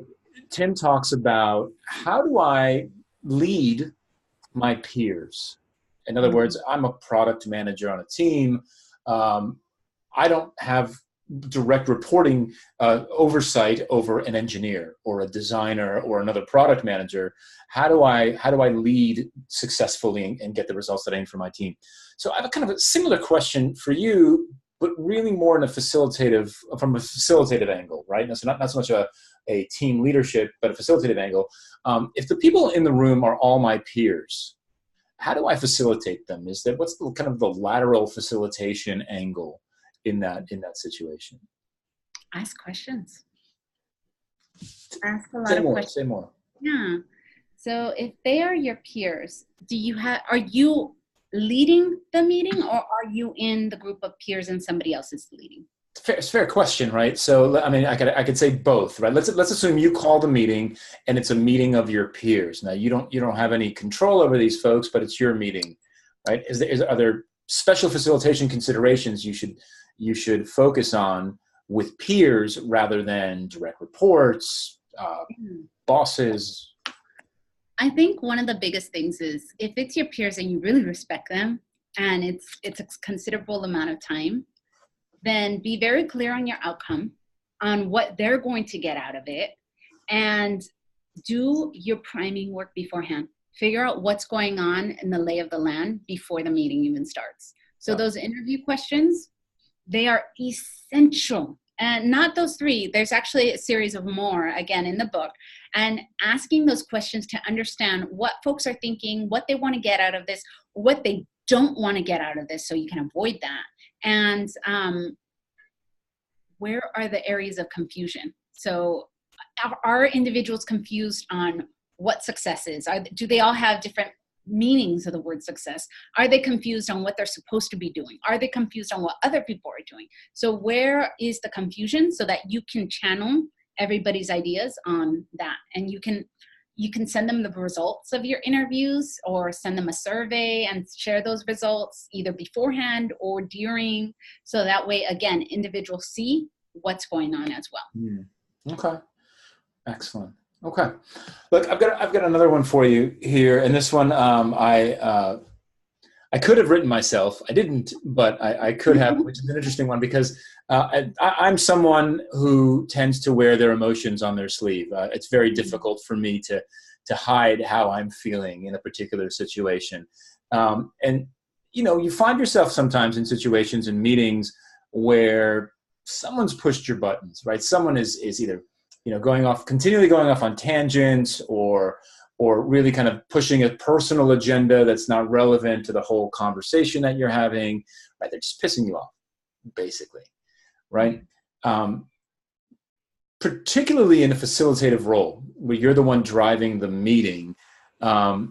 S1: Tim talks about how do I lead my peers? In other words, I'm a product manager on a team. I don't have direct reporting oversight over an engineer or a designer or another product manager. How do I lead successfully and get the results that I need for my team? So I have a kind of a similar question for you, but really more from a facilitative angle, right? So not so much a team leadership, but a facilitative angle. If the people in the room are all my peers, how do I facilitate them? What's the kind of the lateral facilitation angle in that situation?
S2: Ask questions. Ask a lot of questions.
S1: Say more.
S2: Yeah. So if they are your peers, are you leading the meeting or are you in the group of peers and somebody else is leading?
S1: It's a fair question, right? So, I mean, I could say both, right? Let's assume you call the meeting and it's a meeting of your peers. Now, you don't have any control over these folks, but it's your meeting, right? Are there special facilitation considerations you should focus on with peers rather than direct reports, bosses?
S2: I think one of the biggest things is if it's your peers and you really respect them and it's a considerable amount of time, then be very clear on your outcome, on what they're going to get out of it, and do your priming work beforehand. Figure out what's going on in the lay of the land before the meeting even starts. So those interview questions, they are essential. And not those three. There's actually a series of more, again, in the book. And asking those questions to understand what folks are thinking, what they want to get out of this, what they don't want to get out of this so you can avoid that. And where are the areas of confusion? So are individuals confused on what success is. Do they all have different meanings of the word success? Are they confused on what they're supposed to be doing? Are they confused on what other people are doing? So where is the confusion, so that you can channel everybody's ideas on that, and you can send them the results of your interviews, or send them a survey and share those results either beforehand or during, so that way, again, individuals see what's going on as well.
S1: Okay, excellent. Okay, look, I've got another one for you here, and this one I could have written myself. I didn't, but I could have, which is an interesting one, because I'm someone who tends to wear their emotions on their sleeve. It's very difficult for me to hide how I'm feeling in a particular situation. And, you find yourself sometimes in situations and meetings where someone's pushed your buttons, right? Someone is either, continually going off on tangents, or really kind of pushing a personal agenda that's not relevant to the whole conversation that you're having, right? They're just pissing you off, basically, right? Particularly in a facilitative role where you're the one driving the meeting, how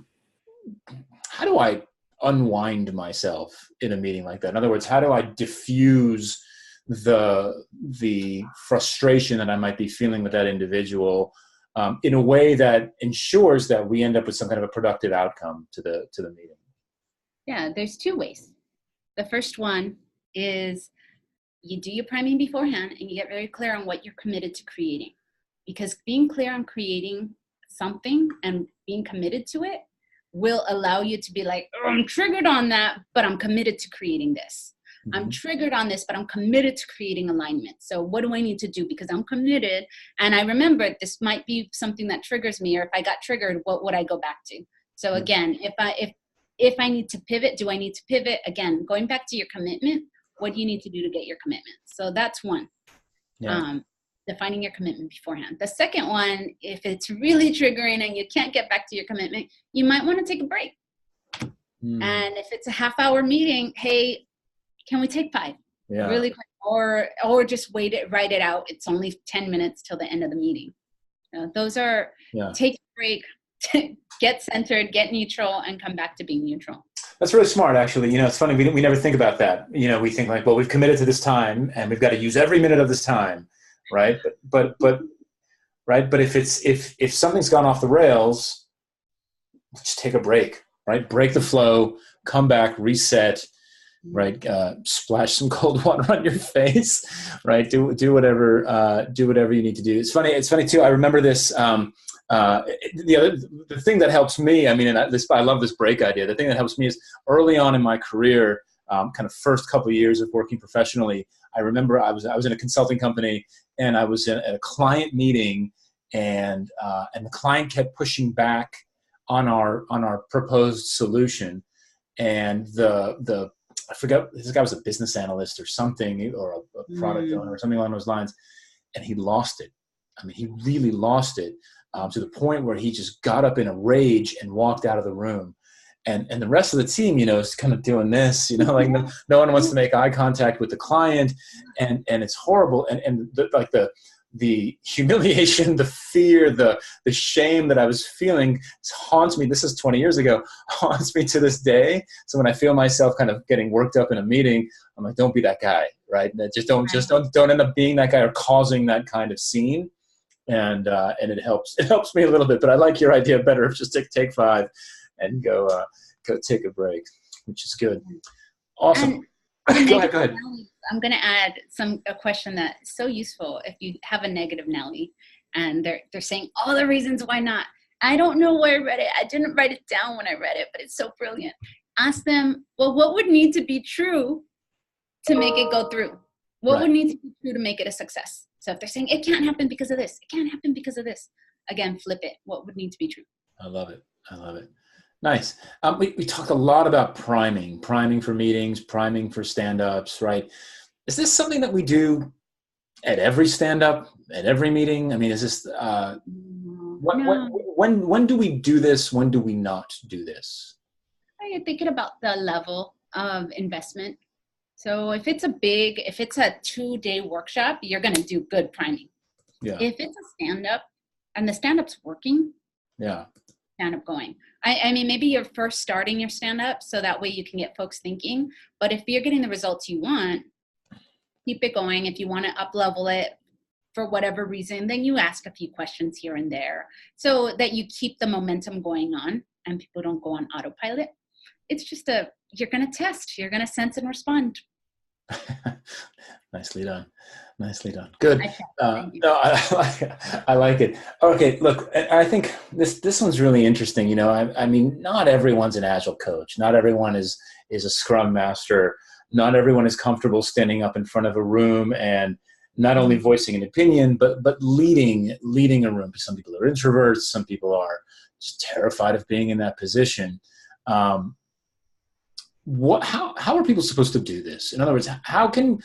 S1: do I unwind myself in a meeting like that? In other words, how do I diffuse the frustration that I might be feeling with that individual, in a way that ensures that we end up with some kind of a productive outcome to the meeting?
S2: Yeah, there's two ways. The first one is you do your priming beforehand, and you get very clear on what you're committed to creating. Because being clear on creating something and being committed to it will allow you to be like, oh, I'm triggered on that, but I'm committed to creating this. Mm-hmm. I'm triggered on this, but I'm committed to creating alignment. So what do I need to do? Because I'm committed, and I remember this might be something that triggers me, or if I got triggered, what would I go back to? So again, if I need to pivot, do I need to pivot? Again, going back to your commitment, what do you need to do to get your commitment? So that's one. Yeah. Defining your commitment beforehand. The second one, if it's really triggering and you can't get back to your commitment, you might want to take a break. And if it's a half-hour meeting, hey, can we take 5? Yeah. Really quick, or just write it out. It's only 10 minutes till the end of the meeting. Those are, take a break, get centered, get neutral, and come back to being neutral.
S1: That's really smart, actually. It's funny, we never think about that. We think like, well, we've committed to this time and we've got to use every minute of this time, right? But right. But if something's gone off the rails, just take a break, right? Break the flow, come back, reset, right? Splash some cold water on your face, right? Do whatever you need to do. It's funny too. I remember this. The thing that helps me, I love this break idea. The thing that helps me is early on in my career, kind of first couple of years of working professionally. I remember I was in a consulting company, and I was at a client meeting, and the client kept pushing back on our proposed solution, and I forget, this guy was a business analyst or something, or a product owner or something along those lines, and he lost it. He really lost it. To the point where he just got up in a rage and walked out of the room. And the rest of the team, is kind of doing this, like no one wants to make eye contact with the client, and it's horrible. And the humiliation, the fear, the shame that I was feeling haunts me. This is 20 years ago, haunts me to this day. So when I feel myself kind of getting worked up in a meeting, I'm like, don't be that guy, right? Just don't end up being that guy or causing that kind of scene. And it helps me a little bit, but I like your idea better of just take 5 and go take a break, which is good. Awesome. Go ahead.
S2: I'm going to add a question that's so useful. If you have a negative Nelly and they're saying all the reasons why not, I don't know where I read it. I didn't write it down when I read it, but it's so brilliant. Ask them, well, what would need to be true to make it go through? What would need to be true to make it a success? So if they're saying it can't happen because of this, it can't happen because of this, again, flip it. What would need to be true?
S1: I love it. Nice. We talked a lot about priming for meetings, priming for stand-ups, right? Is this something that we do at every stand-up, at every meeting? Is this, when do we do this? When do we not do this?
S2: You're thinking about the level of investment. So if it's a 2-day workshop, you're going to do good priming. Yeah. If it's a stand-up and the stand-up's working,
S1: Yeah.
S2: stand-up going. I mean, maybe you're first starting your stand-up, so that way you can get folks thinking. But if you're getting the results you want, keep it going. If you want to up-level it for whatever reason, then you ask a few questions here and there so that you keep the momentum going on and people don't go on autopilot. It's just you're going to test, you're going to sense and respond.
S1: Nicely done. Nicely done. Good.
S2: No,
S1: I like it. Okay, look, I think this one's really interesting. You know, I mean, not everyone's an agile coach. Not everyone is a scrum master. Not everyone is comfortable standing up in front of a room and not only voicing an opinion, but leading a room. Some people are introverts. Some people are just terrified of being in that position. How are people supposed to do this? In other words, how can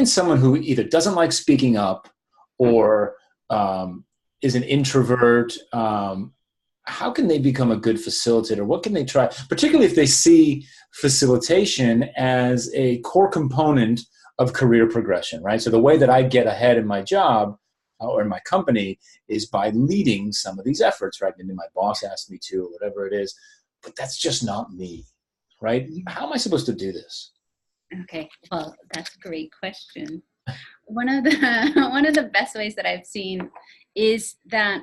S1: someone who either doesn't like speaking up or is an introvert, how can they become a good facilitator? What can they try, particularly if they see facilitation as a core component of career progression, right? So the way that I get ahead in my job or in my company is by leading some of these efforts, right? Maybe my boss asked me to, or whatever it is, but that's just not me, right? How am I supposed to do this?
S2: Okay, well, that's a great question. One of the best ways that I've seen is that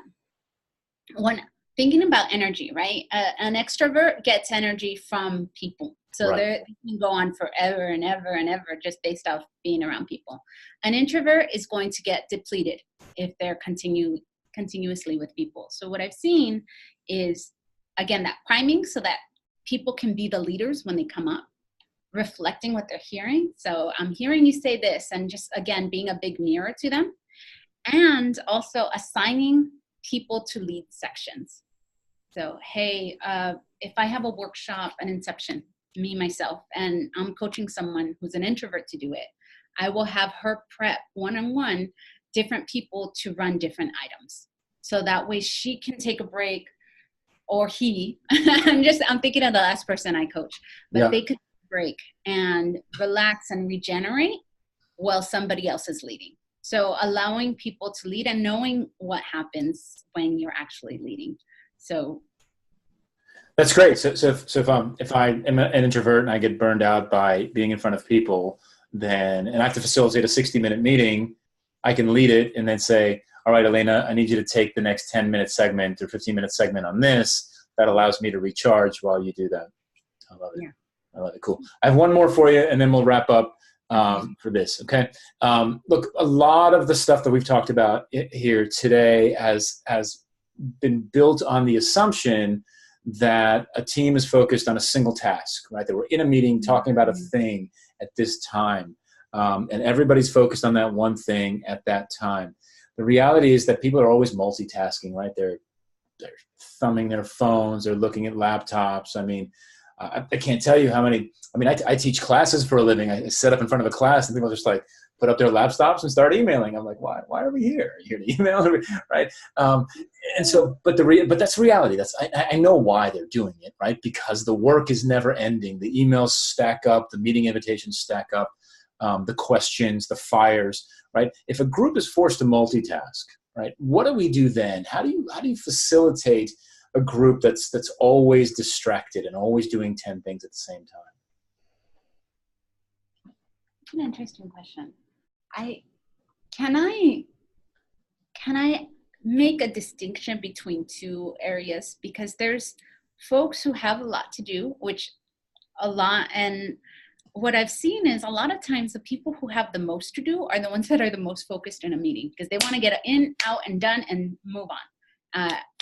S2: when thinking about energy, right? An extrovert gets energy from people. So they can go on forever and ever and ever just based off being around people. An introvert is going to get depleted if they're continuously with people. So what I've seen is, again, that priming so that people can be the leaders when they come up, reflecting what they're hearing. So I'm hearing you say this, and just, again, being a big mirror to them. And also assigning people to lead sections. So, hey, if I have a workshop, an inception, me, myself, and I'm coaching someone who's an introvert to do it, I will have her prep one-on-one different people to run different items. So that way she can take a break, or he, I'm thinking of the last person I coach, but they could break and relax and regenerate while somebody else is leading. So allowing people to lead and knowing what happens when you're actually leading. So
S1: that's great. So if I am an introvert and I get burned out by being in front of people, and I have to facilitate a 60-minute meeting, I can lead it and then say, all right, Elena, I need you to take the next 10-minute segment or 15-minute segment on this. That allows me to recharge while you do that. I love it. Yeah. I love it. Cool. I have one more for you, and then we'll wrap up for this. Okay. Look, a lot of the stuff that we've talked about here today has been built on the assumption that a team is focused on a single task, right? That we're in a meeting talking about a thing at this time, and everybody's focused on that one thing at that time. The reality is that people are always multitasking, right? They're thumbing their phones, they're looking at laptops. I mean, I can't tell you how many. I mean, I teach classes for a living. I set up in front of a class, and people just like put up their laptops and start emailing. I'm like, why are we here? Are you here to email, right? And so, but that's reality. I know why they're doing it, right? Because the work is never ending. The emails stack up, the meeting invitations stack up, the questions, the fires, right? If a group is forced to multitask, right, what do we do then? How do you facilitate a group that's always distracted and always doing 10 things at the same time?
S2: An interesting question. Can I make a distinction between two areas? Because there's folks who have a lot to do, and what I've seen is a lot of times the people who have the most to do are the ones that are the most focused in a meeting because they want to get in, out, and done and move on.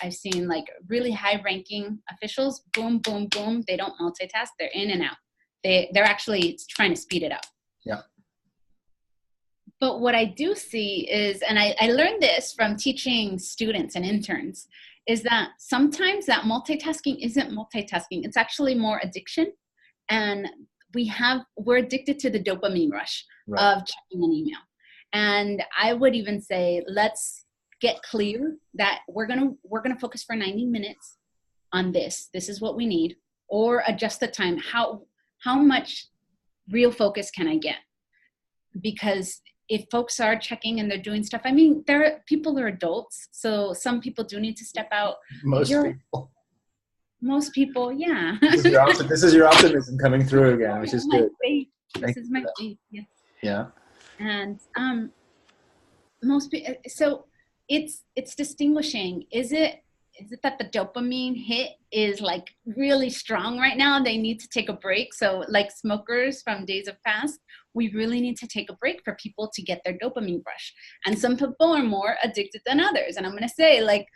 S2: I've seen like really high-ranking officials, boom, boom, boom. They don't multitask. They're in and out. They're actually trying to speed it up.
S1: Yeah.
S2: But what I do see is, and I learned this from teaching students and interns, is that sometimes that multitasking isn't multitasking. It's actually more addiction. And we're addicted to the dopamine rush of checking an email. And I would even say, let's get clear that we're gonna focus for 90 minutes on this. This is what we need, or adjust the time. How much real focus can I get? Because if folks are checking and they're doing stuff, people are adults, so some people do need to step out. Most people, yeah.
S1: This is your optimism coming through again, which is good.
S2: This is my faith, yes.
S1: Yeah.
S2: And most people, so it's distinguishing. Is it that the dopamine hit is like really strong right now? They need to take a break. So like smokers from days of past, we really need to take a break for people to get their dopamine rush. And some people are more addicted than others. And I'm going to say, like,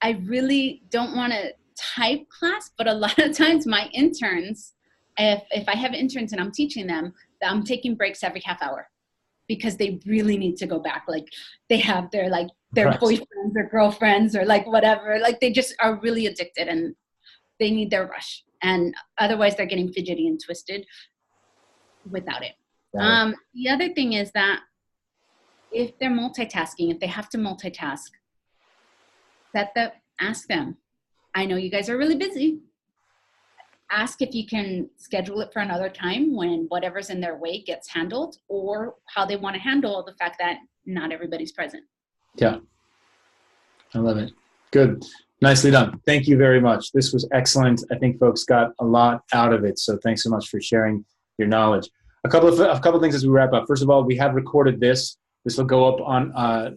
S2: I really don't want to type class, but a lot of times my interns, if I have interns and I'm teaching them, I'm taking breaks every half hour, because they really need to go back. Like they have their right. Boyfriends or girlfriends or like whatever, like they just are really addicted and they need their rush. And otherwise they're getting fidgety and twisted without it. Yeah. The other thing is that if they're multitasking, if they have to multitask, ask them. I know you guys are really busy. Ask if you can schedule it for another time when whatever's in their way gets handled, or how they want to handle the fact that not everybody's present.
S1: Yeah. I love it. Good. Nicely done. Thank you very much. This was excellent. I think folks got a lot out of it. So thanks so much for sharing your knowledge. A couple of things as we wrap up. First of all, we have recorded this. This will go up on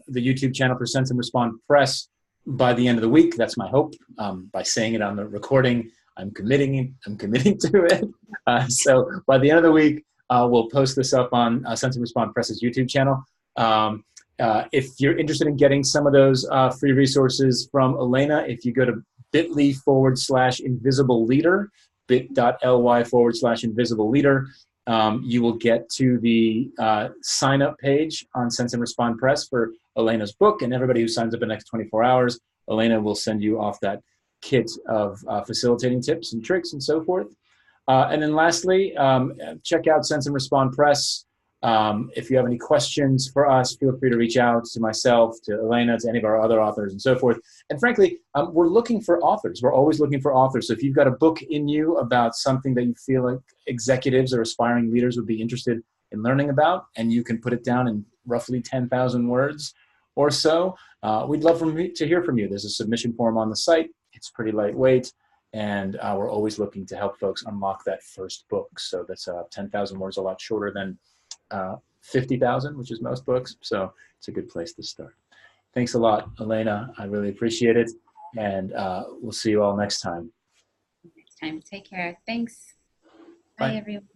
S1: the YouTube channel for Sense and Respond Press by the end of the week. That's my hope. By saying it on the recording, I'm committing to it. So by the end of the week, we'll post this up on Sense and Respond Press's YouTube channel. If you're interested in getting some of those free resources from Elena, if you go to bit.ly/invisible leader, bit.ly/invisible leader, you will get to the sign up page on Sense and Respond Press for Elena's book, and everybody who signs up in the next 24 hours, Elena will send you off that kit of facilitating tips and tricks and so forth. And then lastly, check out Sense and Respond Press. If you have any questions for us, feel free to reach out to myself, to Elena, to any of our other authors and so forth. And frankly, we're looking for authors. We're always looking for authors. So if you've got a book in you about something that you feel like executives or aspiring leaders would be interested in learning about, and you can put it down in roughly 10,000 words or so, we'd love to hear from you. There's a submission form on the site. It's pretty lightweight, and we're always looking to help folks unlock that first book. So that's 10,000 words, a lot shorter than 50,000, which is most books. So it's a good place to start. Thanks a lot, Elena. I really appreciate it. And we'll see you all next time.
S2: Next time. Take care. Thanks.
S1: Bye.
S2: Bye everyone.